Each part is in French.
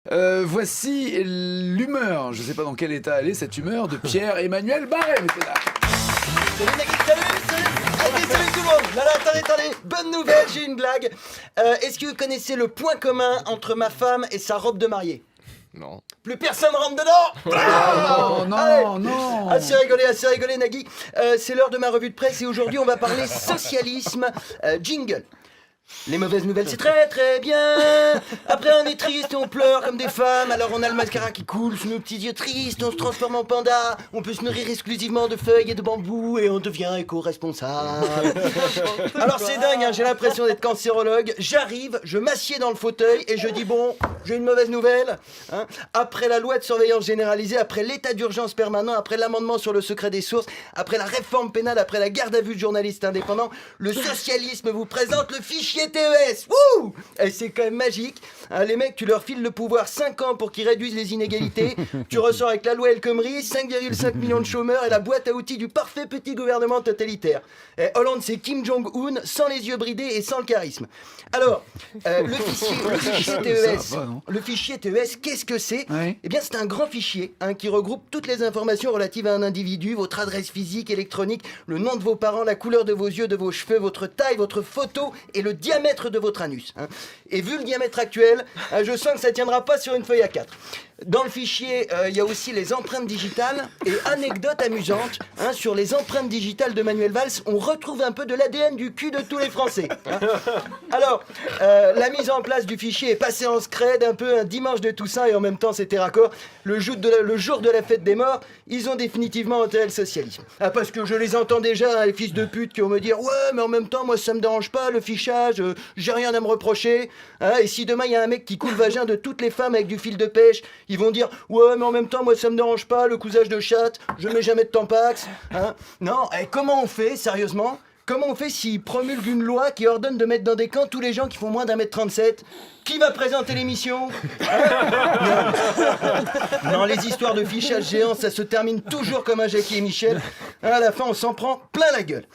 Voici l'humeur, je ne sais pas dans quel état elle est, cette humeur de Pierre-Emmanuel Barret, messieurs, dames. Salut Nagui, salut tout le monde. Là, attendez, bonne nouvelle, j'ai une blague. Est-ce que vous connaissez le point commun entre ma femme et sa robe de mariée? Non. Plus personne rentre dedans. Non. Assez rigolé Nagui. C'est l'heure de ma revue de presse et aujourd'hui on va parler socialisme. Jingle. Les mauvaises nouvelles, c'est très très bien. Après on est triste, on pleure comme des femmes. Alors on a le mascara qui coule sous nos petits yeux tristes. On se transforme en panda. On peut se nourrir exclusivement de feuilles et de bambou. Et on devient éco-responsable. Alors c'est dingue, hein, j'ai l'impression d'être cancérologue. J'arrive, je m'assieds dans le fauteuil et je dis bon, j'ai une mauvaise nouvelle, hein. Après la loi de surveillance généralisée, après l'état d'urgence permanent, après l'amendement sur le secret des sources, après la réforme pénale, après la garde à vue de journalistes indépendants, le socialisme vous présente le fichier TES. Wouh! Et c'est quand même magique, hein, les mecs, tu leur files le pouvoir 5 ans pour qu'ils réduisent les inégalités. Tu ressors avec la loi El Khomri, 5,5 millions de chômeurs et la boîte à outils du parfait petit gouvernement totalitaire. Et Hollande, c'est Kim Jong-un, sans les yeux bridés et sans le charisme. Alors, le fichier TES, Ça va, non le fichier TES, qu'est-ce que c'est? Oui. Eh bien, c'est un grand fichier, hein, qui regroupe toutes les informations relatives à un individu, votre adresse physique, électronique, le nom de vos parents, la couleur de vos yeux, de vos cheveux, votre taille, votre photo et le diamètre de votre anus, hein. Et vu le diamètre actuel, je sens que ça tiendra pas sur une feuille A4. Dans le fichier, il y a aussi les empreintes digitales et anecdotes amusantes, hein, sur les empreintes digitales de Manuel Valls. On retrouve un peu de l'ADN du cul de tous les Français, hein. Alors, la mise en place du fichier est passée en scred, un peu un dimanche de Toussaint et en même temps c'était raccord. Le jour de la fête des morts, ils ont définitivement enterré le socialisme. Ah, parce que je les entends déjà, hein, les fils de pute qui vont me dire « Ouais, mais en même temps, moi ça me dérange pas, le fichage, j'ai rien à me reprocher. Hein, et si demain il y a un mec qui coule le vagin de toutes les femmes avec du fil de pêche, ils vont dire « Ouais, mais en même temps, moi ça me dérange pas, le cousage de chatte, je mets jamais de tampax. Hein. » Non, et comment on fait, sérieusement? Comment on fait s'ils promulguent une loi qui ordonne de mettre dans des camps tous les gens qui font moins d'1m37? Qui va présenter l'émission? Hein? Non, les histoires de fichage géant, ça se termine toujours comme un Jackie et Michel. Hein, à la fin, on s'en prend plein la gueule.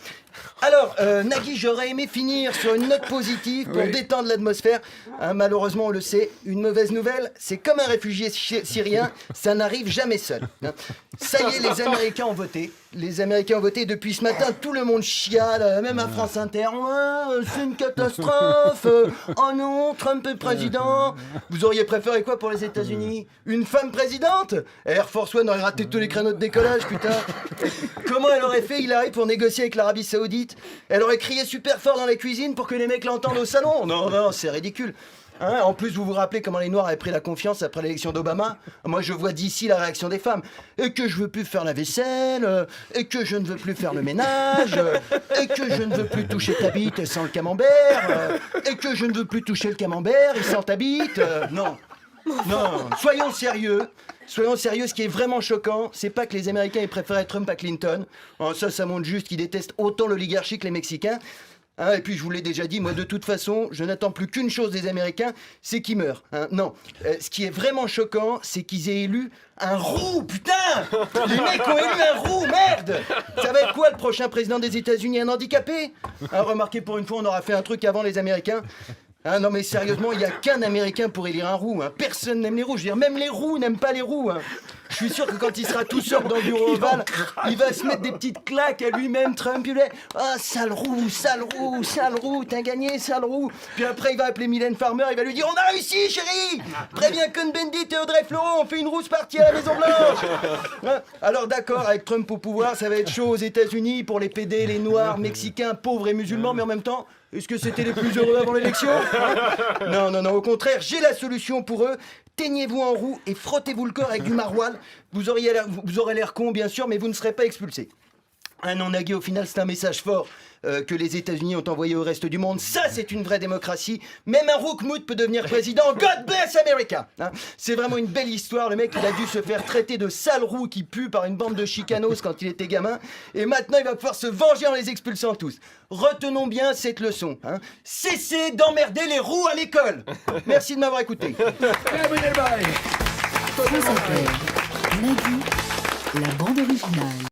Alors, Nagui, j'aurais aimé finir sur une note positive pour détendre l'atmosphère. Hein, malheureusement, on le sait, une mauvaise nouvelle, c'est comme un réfugié syrien, ça n'arrive jamais seul. Hein. Ça y est, les Américains ont voté. Les Américains ont voté. Depuis ce matin, tout le monde chiale, même à France Inter. Ouais, c'est une catastrophe. Oh non, Trump est président. Vous auriez préféré quoi pour les États-Unis? Une femme présidente? Air Force One aurait raté tous les créneaux de décollage, putain. Comment elle aurait fait, Hillary, pour négocier avec l'Arabie Saoudite? Elle aurait crié super fort dans la cuisine pour que les mecs l'entendent au salon? Non, c'est ridicule. Hein, en plus, vous vous rappelez comment les Noirs avaient pris la confiance après l'élection d'Obama? Moi, je vois d'ici la réaction des femmes. Et que je veux plus faire la vaisselle, et que je ne veux plus faire le ménage, et que je ne veux plus toucher ta bite sans le camembert, et que je ne veux plus toucher le camembert et sans ta bite. Non, soyons sérieux. Soyons sérieux, ce qui est vraiment choquant, c'est pas que les Américains aient préféré Trump à Clinton. Oh, ça montre juste qu'ils détestent autant l'oligarchie que les Mexicains. Hein, et puis je vous l'ai déjà dit, moi de toute façon, je n'attends plus qu'une chose des Américains, c'est qu'ils meurent. Hein. Non, ce qui est vraiment choquant, c'est qu'ils aient élu un roux, putain! Les mecs ont élu un roux, merde! Ça va être quoi le prochain président des États-Unis, un handicapé? Hein, remarquez, pour une fois, on aura fait un truc avant les Américains. Hein, non mais sérieusement, il n'y a qu'un Américain pour élire un roux. Hein. Personne n'aime les roux. Je veux dire, même les roux n'aiment pas les roux. Hein. Je suis sûr que quand il sera tout seul dans le bureau ovale, il va se mettre des petites claques à lui-même, Trump. Il va dire « Ah, sale roux, t'as gagné, sale roux !» Puis après, il va appeler Mylène Farmer, il va lui dire « On a réussi, chérie ! Préviens Cohn-Bendit et Audrey Fleurot, on fait une rousse partie à la Maison-Blanche !» Hein. Alors d'accord, avec Trump au pouvoir, ça va être chaud aux États-Unis pour les PD, les Noirs, Mexicains, pauvres et musulmans, mais en même temps... Est-ce que c'était les plus heureux avant l'élection? Non, au contraire, j'ai la solution pour eux. Teignez-vous en roux et frottez-vous le corps avec du maroilles. Vous aurez l'air con, bien sûr, mais vous ne serez pas expulsé. Ah non, Nagui, au final, c'est un message fort que les États-Unis ont envoyé au reste du monde. Ça, c'est une vraie démocratie. Même un Roukmout peut devenir président. God bless America! Hein, c'est vraiment une belle histoire. Le mec, il a dû se faire traiter de sale roux qui pue par une bande de chicanos quand il était gamin. Et maintenant, il va pouvoir se venger en les expulsant tous. Retenons bien cette leçon. Hein. Cessez d'emmerder les roux à l'école. Merci de m'avoir écouté. France Inter, Nagui, la bande originale.